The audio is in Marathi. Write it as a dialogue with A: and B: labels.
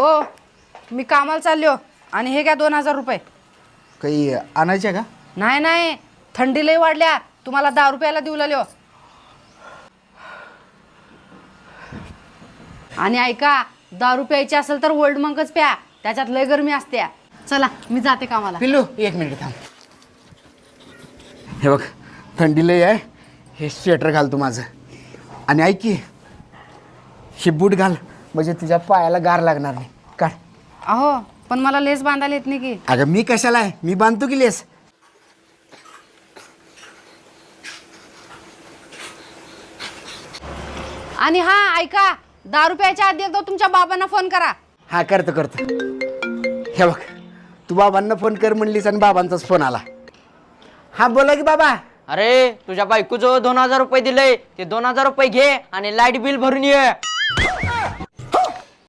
A: ओ मी कामाला चाललो आणि हे घ्या 2000 रुपये.
B: काही आणायच्या का?
A: नाही नाही, थंडी लई वाढल्या, तुम्हाला 10 रुपयाला देऊ लागलो. आणि ऐका, 10 रुपयाची असेल तर ओल्ड मंकच प्या, त्याच्यात लय गरमी असते. चला मी जाते कामाला.
B: पिल्लू 1 मिनिट थांब. हे बघ थंडी लय आहे, हे स्वेटर घाल तू माझं. आणि ऐक की, हे बूट घाल म्हणजे तुझ्या पायाला गार लागणार नाही. काढ.
A: अहो पण मला लेस बांधायला येत नाही की.
B: अगं मी कशाला आहे, मी बांधतो की लेस.
A: आणि हा ऐका, 10 रुपयाच्या आधी एकदा तुमच्या बाबांना फोन करा.
B: हा करतो. हे बघ तू बाबांना फोन कर म्हणलीस आणि बाबांचाच फोन आला. हा बोला की बाबा.
C: अरे तुझ्या बायकोजवळ 2000 रुपये दिले, ते 2000 रुपये घे आणि लाईट बिल भरून ये.